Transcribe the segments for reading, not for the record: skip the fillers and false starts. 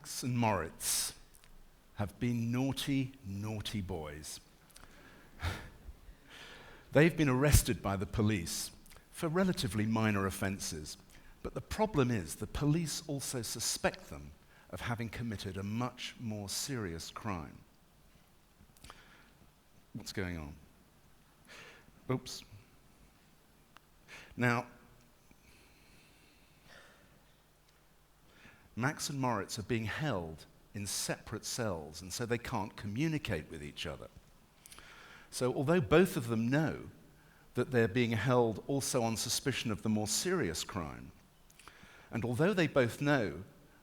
Max and Moritz have been naughty, naughty boys. They've been arrested by the police for relatively minor offences, but the problem is the police also suspect them of having committed a much more serious crime. What's going on? Oops. Now, Max and Moritz are being held in separate cells, and so they can't communicate with each other. So although both of them know that they're being held also on suspicion of the more serious crime, and although they both know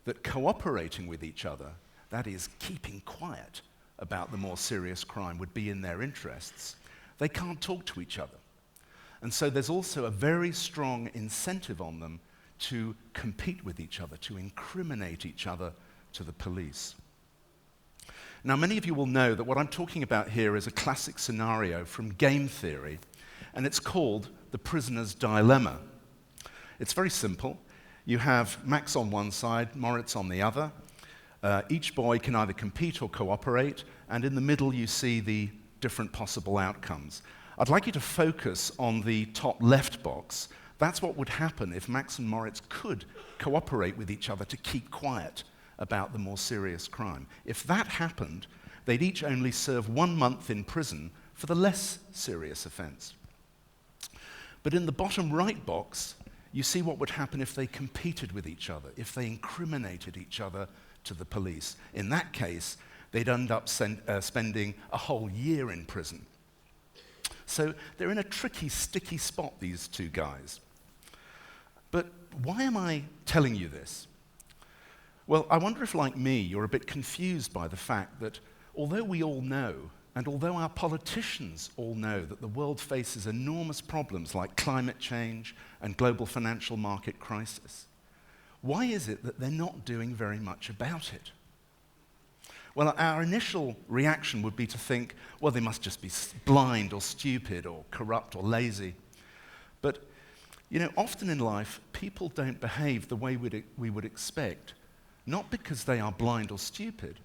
that cooperating with each other, that is, keeping quiet about the more serious crime, would be in their interests, they can't talk to each other. And so there's also a very strong incentive on them to compete with each other, to incriminate each other to the police. Now, many of you will know that what I'm talking about here is a classic scenario from game theory, and it's called the prisoner's dilemma. It's very simple. You have Max on one side, Moritz on the other. Each boy can either compete or cooperate, and in the middle you see the different possible outcomes. I'd like you to focus on the top left box. That's what would happen if Max and Moritz could cooperate with each other to keep quiet about the more serious crime. If that happened, they'd each only serve 1 month in prison for the less serious offense. But in the bottom right box, you see what would happen if they competed with each other, if they incriminated each other to the police. In that case, they'd end up spending a whole year in prison. So they're in a tricky, sticky spot, these two guys. But why am I telling you this? Well, I wonder if, like me, you're a bit confused by the fact that although we all know, and although our politicians all know that the world faces enormous problems like climate change and global financial market crisis, why is it that they're not doing very much about it? Well, our initial reaction would be to think, well, they must just be blind or stupid or corrupt or lazy. But, you know, often in life, people don't behave the way we would expect, not because they are blind or stupid,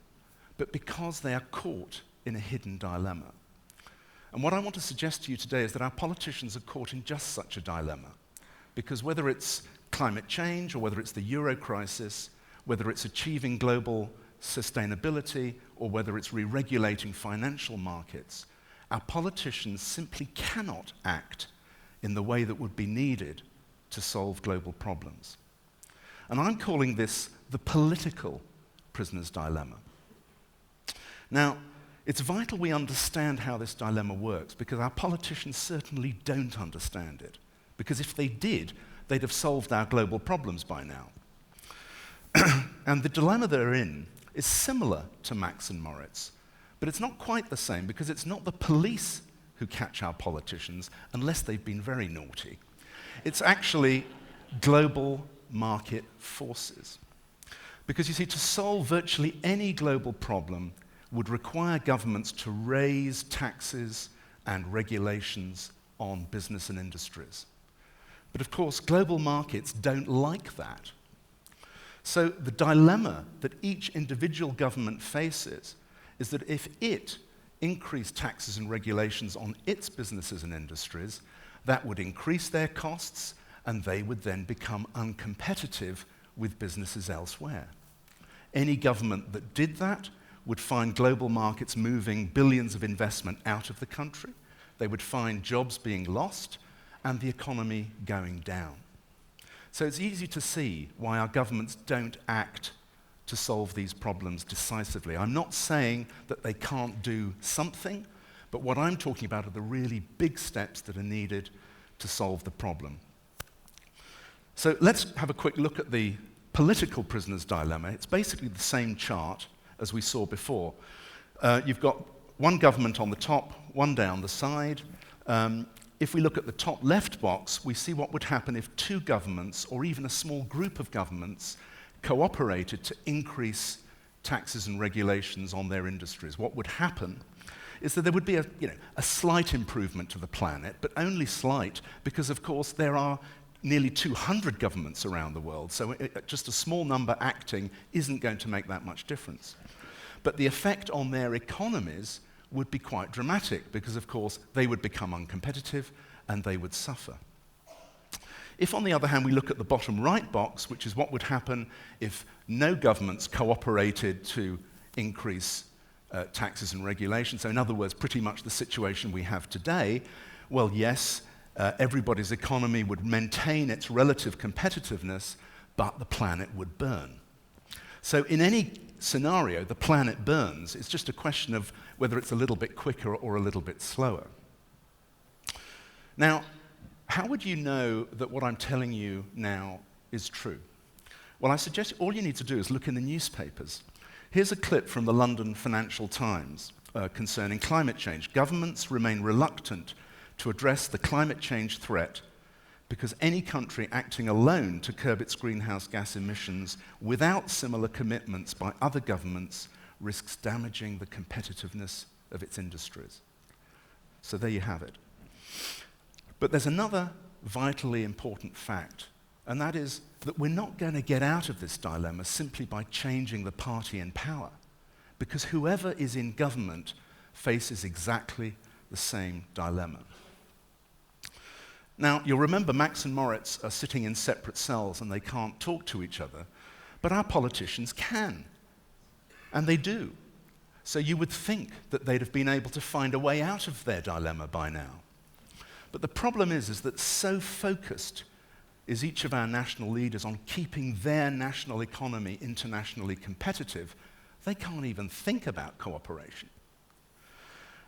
but because they are caught in a hidden dilemma. And what I want to suggest to you today is that our politicians are caught in just such a dilemma. Because whether it's climate change or whether it's the euro crisis, whether it's achieving global sustainability, or whether it's re-regulating financial markets, our politicians simply cannot act in the way that would be needed to solve global problems. And I'm calling this the political prisoner's dilemma. Now, it's vital we understand how this dilemma works, because our politicians certainly don't understand it. Because if they did, they'd have solved our global problems by now. And the dilemma they're in is similar to Max and Moritz, but it's not quite the same, because it's not the police who catch our politicians unless they've been very naughty. It's actually global market forces. Because you see, to solve virtually any global problem would require governments to raise taxes and regulations on business and industries. But of course, global markets don't like that. So the dilemma that each individual government faces is that if it increased taxes and regulations on its businesses and industries, that would increase their costs, and they would then become uncompetitive with businesses elsewhere. Any government that did that would find global markets moving billions of investment out of the country. They would find jobs being lost and the economy going down. So it's easy to see why our governments don't act to solve these problems decisively. I'm not saying that they can't do something, but what I'm talking about are the really big steps that are needed to solve the problem. So let's have a quick look at the political prisoner's dilemma. It's basically the same chart as we saw before. You've got one government on the top, one down the side. If we look at the top left box, we see what would happen if two governments, or even a small group of governments, cooperated to increase taxes and regulations on their industries. What would happen is that there would be a slight improvement to the planet, but only slight, because of course there are nearly 200 governments around the world, so just a small number acting isn't going to make that much difference. But the effect on their economies would be quite dramatic because, of course, they would become uncompetitive and they would suffer. If, on the other hand, we look at the bottom right box, which is what would happen if no governments cooperated to increase taxes and regulations, so in other words, pretty much the situation we have today, well, yes, everybody's economy would maintain its relative competitiveness, but the planet would burn. So in any scenario, the planet burns. It's just a question of whether it's a little bit quicker or a little bit slower. Now, how would you know that what I'm telling you now is true? Well, I suggest all you need to do is look in the newspapers. Here's a clip from the London Financial Times concerning climate change. Governments remain reluctant to address the climate change threat because any country acting alone to curb its greenhouse gas emissions without similar commitments by other governments risks damaging the competitiveness of its industries. So there you have it. But there's another vitally important fact, and that is that we're not going to get out of this dilemma simply by changing the party in power, because whoever is in government faces exactly the same dilemma. Now, you'll remember Max and Moritz are sitting in separate cells and they can't talk to each other, but our politicians can, and they do. So you would think that they'd have been able to find a way out of their dilemma by now. But the problem is that so focused is each of our national leaders on keeping their national economy internationally competitive, they can't even think about cooperation.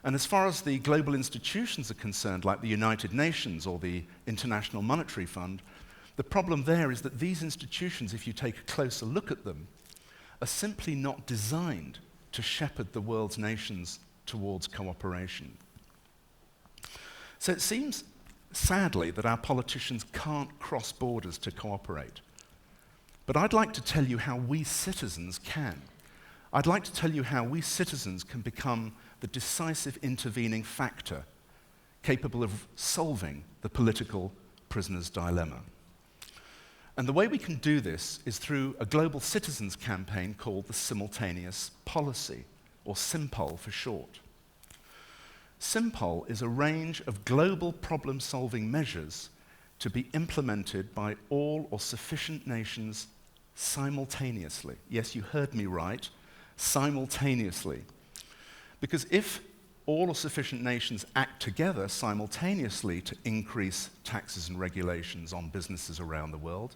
And as far as the global institutions are concerned, like the United Nations or the International Monetary Fund, the problem there is that these institutions, if you take a closer look at them, are simply not designed to shepherd the world's nations towards cooperation. So it seems, sadly, that our politicians can't cross borders to cooperate. But I'd like to tell you how we citizens can. I'd like to tell you how we citizens can become the decisive intervening factor capable of solving the political prisoner's dilemma. And the way we can do this is through a global citizens campaign called the Simultaneous Policy, or SIMPOL for short. SIMPOL is a range of global problem-solving measures to be implemented by all or sufficient nations simultaneously. Yes, you heard me right, simultaneously. Because if all or sufficient nations act together simultaneously to increase taxes and regulations on businesses around the world,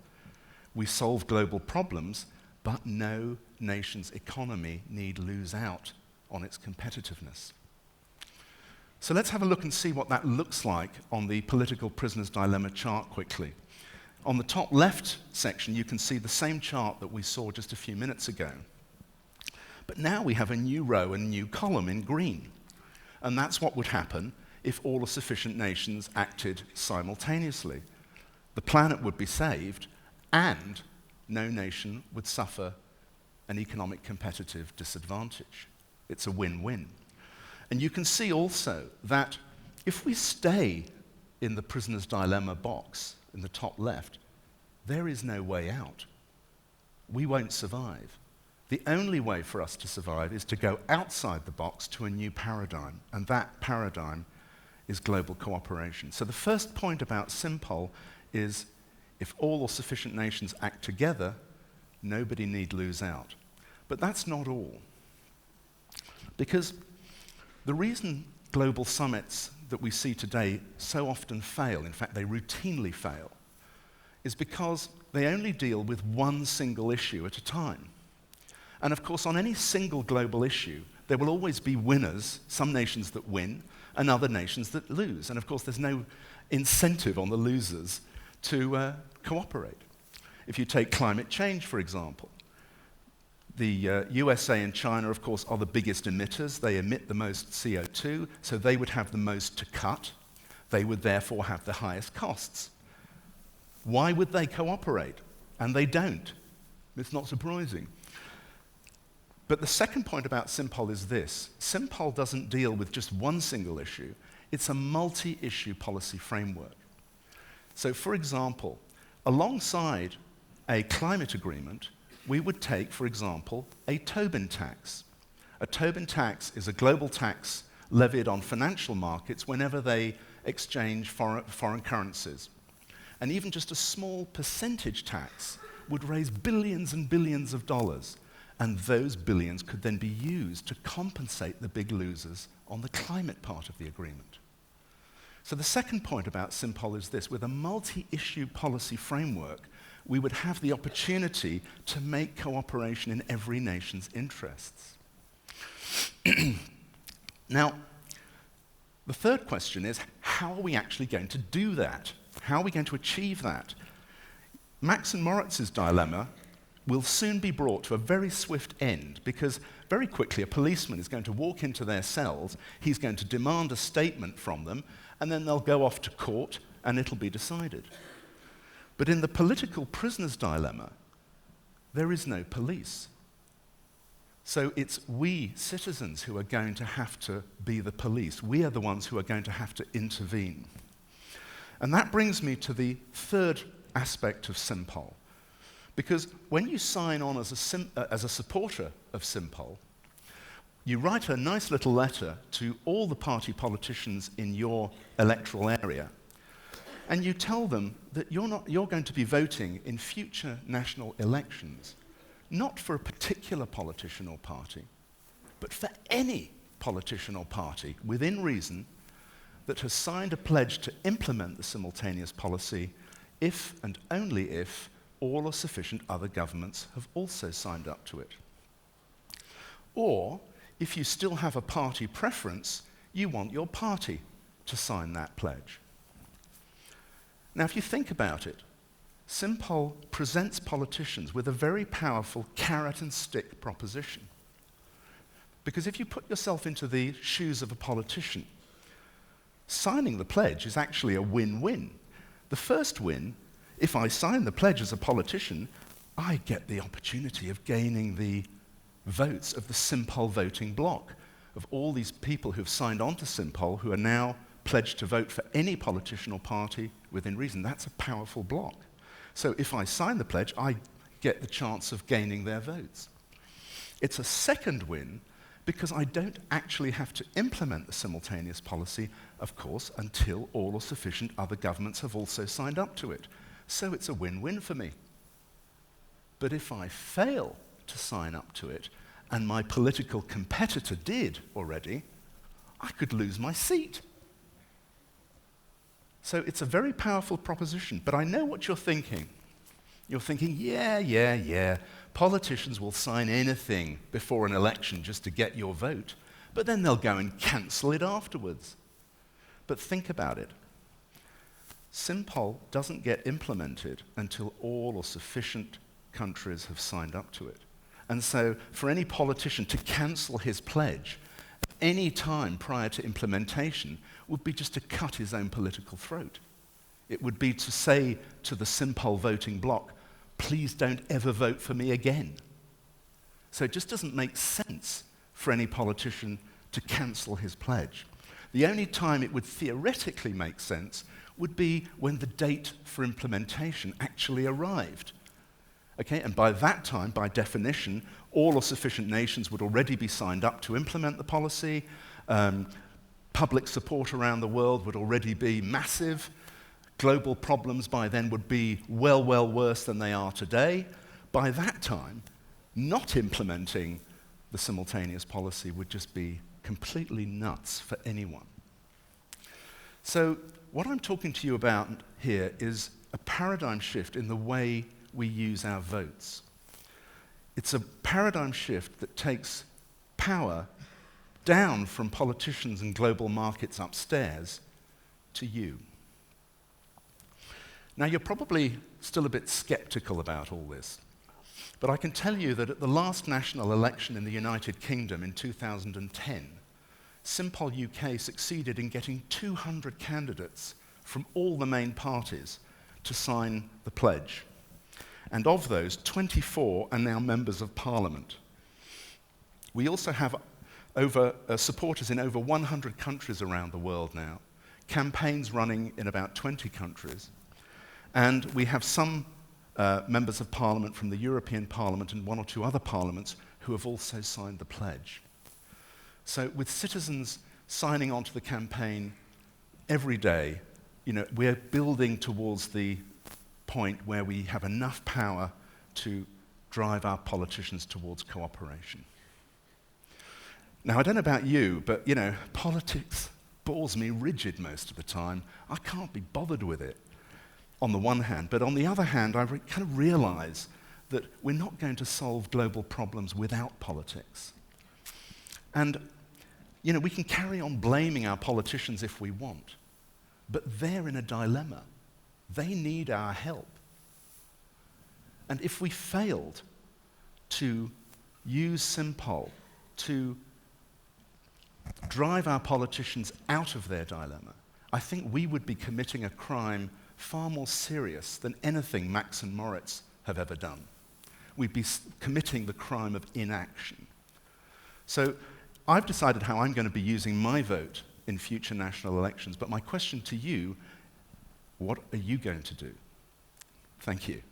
we solve global problems, but no nation's economy need lose out on its competitiveness. So let's have a look and see what that looks like on the political prisoner's dilemma chart quickly. On the top left section, you can see the same chart that we saw just a few minutes ago. But now we have a new row and a new column in green. And that's what would happen if all the sufficient nations acted simultaneously. The planet would be saved, and no nation would suffer an economic competitive disadvantage. It's a win-win. And you can see also that if we stay in the prisoner's dilemma box in the top left, there is no way out. We won't survive. The only way for us to survive is to go outside the box to a new paradigm, and that paradigm is global cooperation. So the first point about SIMPOL is if all or sufficient nations act together, nobody need lose out. But that's not all. Because the reason global summits that we see today so often fail, in fact they routinely fail, is because they only deal with one single issue at a time. And of course, on any single global issue, there will always be winners, some nations that win, and other nations that lose. And of course, there's no incentive on the losers to cooperate. If you take climate change, for example, the USA and China, of course, are the biggest emitters. They emit the most CO2, so they would have the most to cut. They would therefore have the highest costs. Why would they cooperate? And they don't. It's not surprising. But the second point about SIMPOL is this. SIMPOL doesn't deal with just one single issue. It's a multi-issue policy framework. So, for example, Alongside a climate agreement, we would take, for example, a Tobin tax. A Tobin tax is a global tax levied on financial markets whenever they exchange foreign currencies. And even just a small percentage tax would raise billions and billions of dollars, and those billions could then be used to compensate the big losers on the climate part of the agreement. So the second point about SimPol is this: with a multi-issue policy framework, we would have the opportunity to make cooperation in every nation's interests. Now, the third question is, how are we actually going to do that? How are we going to achieve that? Max and Moritz's dilemma will soon be brought to a very swift end, because very quickly a policeman is going to walk into their cells, he's going to demand a statement from them, and then they'll go off to court and it'll be decided. But in the political prisoner's dilemma, there is no police. So it's we citizens who are going to have to be the police. We are the ones who are going to have to intervene. And that brings me to the third aspect of SimPol. Because when you sign on as a supporter of SimPol, you write a nice little letter to all the party politicians in your electoral area, and you tell them that you're going to be voting in future national elections, not for a particular politician or party, but for any politician or party, within reason, that has signed a pledge to implement the simultaneous policy if and only if all or sufficient other governments have also signed up to it. Or, if you still have a party preference, you want your party to sign that pledge. Now, if you think about it, SimPol presents politicians with a very powerful carrot and stick proposition. Because if you put yourself into the shoes of a politician, signing the pledge is actually a win-win. The first win, if I sign the pledge as a politician, I get the opportunity of gaining the votes of the SimPol voting bloc, of all these people who've signed on to SimPol who are now pledged to vote for any politician or party within reason. That's a powerful bloc. So if I sign the pledge, I get the chance of gaining their votes. It's a second win because I don't actually have to implement the simultaneous policy, of course, until all or sufficient other governments have also signed up to it. So it's a win-win for me. But if I fail to sign up to it, and my political competitor did already, I could lose my seat. So it's a very powerful proposition, but I know what you're thinking. You're thinking, yeah, politicians will sign anything before an election just to get your vote, but then they'll go and cancel it afterwards. But think about it. SimPol doesn't get implemented until all or sufficient countries have signed up to it. And so for any politician to cancel his pledge at any time prior to implementation would be just to cut his own political throat. It would be to say to the SimPol voting bloc, please don't ever vote for me again. So it just doesn't make sense for any politician to cancel his pledge. The only time it would theoretically make sense would be when the date for implementation actually arrived. Okay, and by that time, by definition, all or sufficient nations would already be signed up to implement the policy. Public support around the world would already be massive. Global problems by then would be well worse than they are today. By that time, not implementing the simultaneous policy would just be completely nuts for anyone. So what I'm talking to you about here is a paradigm shift in the way we use our votes. It's a paradigm shift that takes power down from politicians and global markets upstairs to you. Now, you're probably still a bit skeptical about all this, but I can tell you that at the last national election in the United Kingdom in 2010, SimPol UK succeeded in getting 200 candidates from all the main parties to sign the pledge. And of those, 24 are now members of Parliament. We also have supporters in over 100 countries around the world now, campaigns running in about 20 countries. And we have some members of Parliament from the European Parliament and one or two other parliaments who have also signed the pledge. So with citizens signing on to the campaign every day, we're building towards the point where we have enough power to drive our politicians towards cooperation. Now, I don't know about you, but, politics bores me rigid most of the time. I can't be bothered with it, on the one hand. But on the other hand, I kind of realize that we're not going to solve global problems without politics. And, we can carry on blaming our politicians if we want, but they're in a dilemma. They need our help. And if we failed to use Simpol to drive our politicians out of their dilemma, I think we would be committing a crime far more serious than anything Max and Moritz have ever done. We'd be committing the crime of inaction. So I've decided how I'm going to be using my vote in future national elections, but my question to you, what are you going to do? Thank you.